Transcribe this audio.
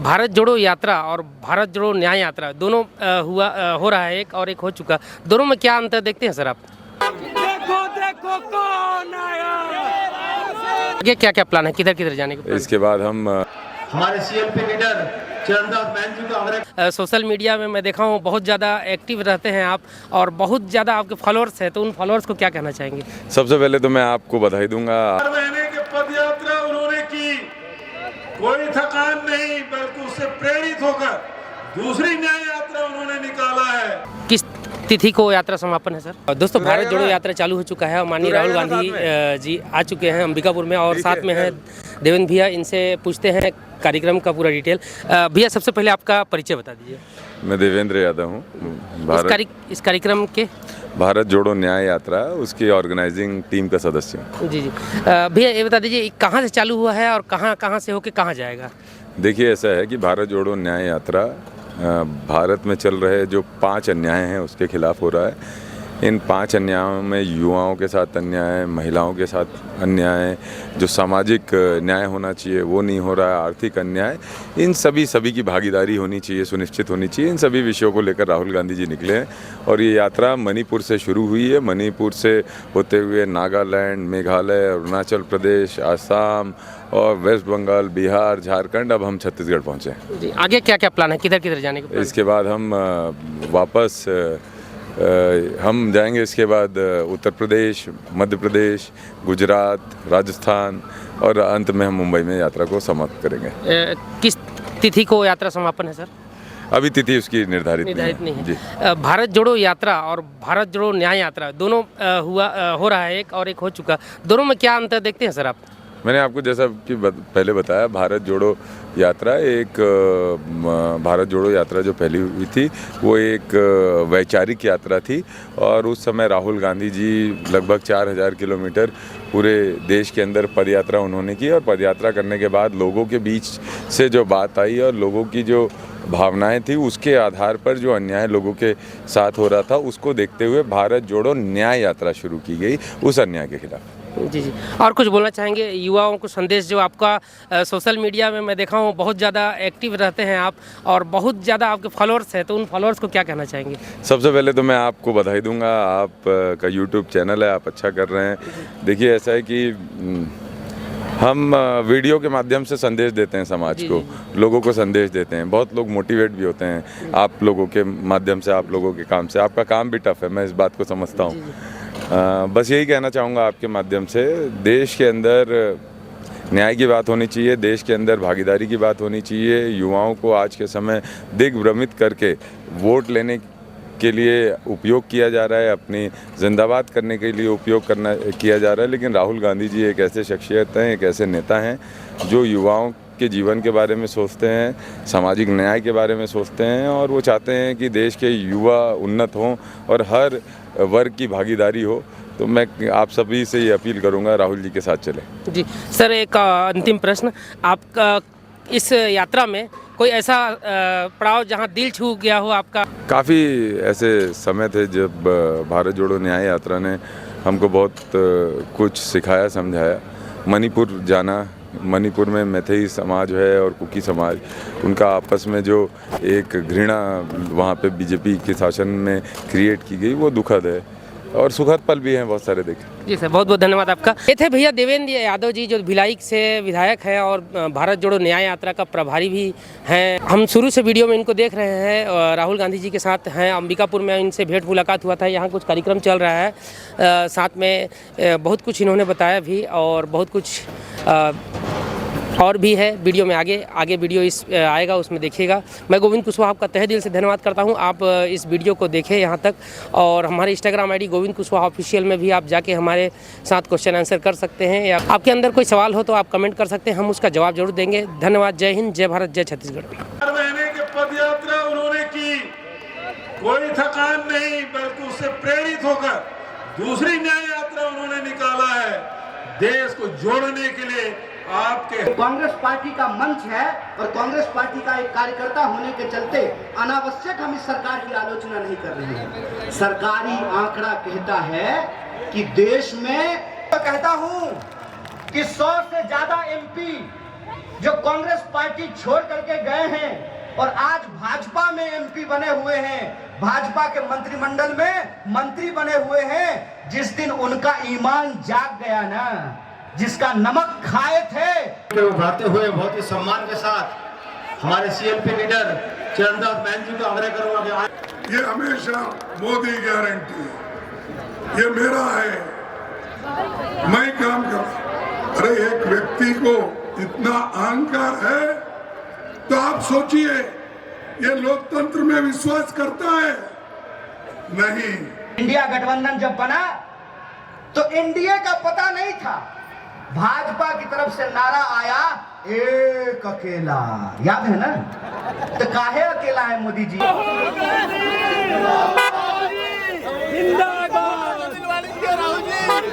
भारत जोड़ो यात्रा और भारत जोड़ो न्याय यात्रा दोनों हो रहा है, एक और एक हो चुका। दोनों में क्या अंतर देखते हैं सर आप? देखो देखो कौन आया। आगे क्या क्या प्लान है, किधर किधर जाने का? इसके बाद हम हमारे सीएलपी लीडर चरणदास महंत जी को हमारे सोशल मीडिया में मैं देखा हूँ बहुत ज़्यादा एक्टिव रहते हैं आप, और बहुत ज़्यादा आपके फॉलोअर्स हैं, तो उन फॉलोअर्स को क्या कहना चाहेंगे? सबसे पहले तो मैं आपको बधाई दूंगा। 4 महीने की पद यात्रा उन्होंने की, कोई थकान नहीं, बल्कि उससे प्रेरित होकर दूसरी न्याय यात्रा उन्होंने निकाला है। किस तिथि को यात्रा समापन है सर? दोस्तों, भारत जोड़ो यात्रा चालू हो चुका है और माननीय राहुल गांधी जी आ चुके हैं अंबिकापुर में, और साथ में है देवेंद्र भैया। इनसे पूछते हैं कार्यक्रम का पूरा डिटेल। भैया, सबसे पहले आपका परिचय बता दीजिए। मैं देवेंद्र यादव हूँ। इस कार्यक्रम के भारत जोड़ो न्याय यात्रा उसकी ऑर्गेनाइजिंग टीम का सदस्य हूँ। जी। भैया, ये बता दीजिए कहाँ से चालू हुआ है और कहाँ से होके कहाँ जाएगा? देखिए, ऐसा है कि भारत जोड़ो न्याय यात्रा भारत में चल रहे जो 5 अन्याय हैं उसके खिलाफ हो रहा है। इन 5 अन्यायों में युवाओं के साथ अन्याय, महिलाओं के साथ अन्याय, जो सामाजिक न्याय होना चाहिए वो नहीं हो रहा है, आर्थिक अन्याय, इन सभी की भागीदारी होनी चाहिए, सुनिश्चित होनी चाहिए। इन सभी विषयों को लेकर राहुल गांधी जी निकले हैं और ये यात्रा मणिपुर से शुरू हुई है। मणिपुर से होते हुए नागालैंड, मेघालय, अरुणाचल प्रदेश, असम और वेस्ट बंगाल, बिहार, झारखंड, अब हम छत्तीसगढ़ पहुँचे हैं। जी, आगे क्या क्या प्लान है, किधर किधर जाने का? इसके बाद हम वापस हम जाएंगे। इसके बाद उत्तर प्रदेश, मध्य प्रदेश, गुजरात, राजस्थान और अंत में हम मुंबई में यात्रा को समाप्त करेंगे। किस तिथि को यात्रा समापन है सर? अभी तिथि उसकी निर्धारित नहीं है जी। भारत जोड़ो यात्रा और भारत जोड़ो न्याय यात्रा दोनों हो रहा है, एक और एक हो चुका। दोनों में क्या अंतर देखते हैं सर आप? मैंने आपको जैसा कि पहले बताया, भारत जोड़ो यात्रा भारत जोड़ो यात्रा जो पहली हुई थी वो एक वैचारिक यात्रा थी, और उस समय राहुल गांधी जी लगभग 4000 किलोमीटर पूरे देश के अंदर पदयात्रा उन्होंने की, और पदयात्रा करने के बाद लोगों के बीच से जो बात आई और लोगों की जो भावनाएं थी उसके आधार पर जो अन्याय लोगों के साथ हो रहा था उसको देखते हुए भारत जोड़ो न्याय यात्रा शुरू की गई उस अन्याय के खिलाफ। जी। और कुछ बोलना चाहेंगे युवाओं को संदेश, जो आपका सोशल मीडिया में मैं देखा हूँ बहुत ज़्यादा एक्टिव रहते हैं आप, और बहुत ज़्यादा आपके फॉलोअर्स हैं, तो उन फॉलोअर्स को क्या कहना चाहेंगे? सबसे पहले तो मैं आपको बधाई दूंगा, आपका यूट्यूब चैनल है, आप अच्छा कर रहे हैं। देखिए, ऐसा है कि हम वीडियो के माध्यम से संदेश देते हैं समाज को, लोगों को संदेश देते हैं। बहुत लोग मोटिवेट भी होते हैं आप लोगों के माध्यम से, आप लोगों के काम से। आपका काम भी टफ है, मैं इस बात को समझता हूँ। बस यही कहना चाहूँगा आपके माध्यम से, देश के अंदर न्याय की बात होनी चाहिए, देश के अंदर भागीदारी की बात होनी चाहिए। युवाओं को आज के समय दिग्भ्रमित करके वोट लेने के लिए उपयोग किया जा रहा है, अपनी जिंदाबाद करने के लिए उपयोग किया जा रहा है। लेकिन राहुल गांधी जी एक ऐसे शख्सियत हैं, एक ऐसे नेता हैं जो युवाओं के जीवन के बारे में सोचते हैं, सामाजिक न्याय के बारे में सोचते हैं, और वो चाहते हैं कि देश के युवा उन्नत हों और हर वर्ग की भागीदारी हो। तो मैं आप सभी से ये अपील करूंगा, राहुल जी के साथ चलें। जी सर, एक अंतिम प्रश्न, आपका इस यात्रा में कोई ऐसा पड़ाव जहां दिल छू गया हो आपका? काफ़ी ऐसे समय थे जब भारत जोड़ो न्याय यात्रा ने हमको बहुत कुछ सिखाया, समझाया। मणिपुर जाना, मणिपुर में मैथई समाज है और कुकी समाज, उनका आपस में जो एक घृणा वहाँ पे बीजेपी के शासन में क्रिएट की गई, वो दुखद है, और सुखद पल भी हैं बहुत सारे देखे। जी सर, बहुत बहुत धन्यवाद आपका। ये थे भैया देवेंद्र यादव जी, जो भिलाई से विधायक हैं और भारत जोड़ो न्याय यात्रा का प्रभारी भी हैं। हम शुरू से वीडियो में इनको देख रहे हैं, राहुल गांधी जी के साथ हैं। अंबिकापुर में इनसे भेंट मुलाकात हुआ था, यहाँ कुछ कार्यक्रम चल रहा है, साथ में बहुत कुछ इन्होंने बताया भी, और बहुत कुछ और भी है वीडियो में। आगे वीडियो आएगा, उसमें देखिएगा। मैं गोविंद कुशवाहा आपका तहे दिल से धन्यवाद करता हूं। आप इस वीडियो को देखें यहाँ तक, और हमारे Instagram ID Govind Kushwaha official में भी आप जाके हमारे साथ क्वेश्चन आंसर कर सकते हैं, या आपके अंदर कोई सवाल हो तो आप कमेंट कर सकते हैं, हम उसका जवाब जरूर देंगे। धन्यवाद। जय हिंद, जय भारत, जय छत्तीसगढ़। 4 महीने की पद यात्रा उन्होंने की, कोई थकान नहीं, बल्कि उससे प्रेरित होकर दूसरी न्याय यात्रा उन्होंने निकाला है। देश को जोड़ने के लिए आपके कांग्रेस पार्टी का मंच है, और कांग्रेस पार्टी का एक कार्यकर्ता होने के चलते अनावश्यक हम इस सरकार की आलोचना नहीं कर रहे हैं। सरकारी आंकड़ा कहता है कि देश में, तो कहता हूं कि 100 से ज्यादा एमपी जो कांग्रेस पार्टी छोड़ करके गए हैं और आज भाजपा में एमपी बने हुए हैं, भाजपा के मंत्रिमंडल में मंत्री बने हुए हैं, जिस दिन उनका ईमान जाग गया ना, जिसका नमक खाए थे, उठाते हुए बहुत ही सम्मान के साथ हमारे सीएलपी लीडर चरणदास महंत जी को आग्रह करूंगा कि ये हमेशा मोदी गारंटी है, ये मेरा है, मैं काम कर। अरे एक व्यक्ति को इतना अहंकार है तो आप सोचिए ये लोकतंत्र में विश्वास करता है? नहीं। इंडिया गठबंधन जब बना तो एनडीए का पता नहीं था, भाजपा की तरफ से नारा आया एक अकेला, याद है ना? तो काहे अकेला है मोदी जी? जिंदाबाद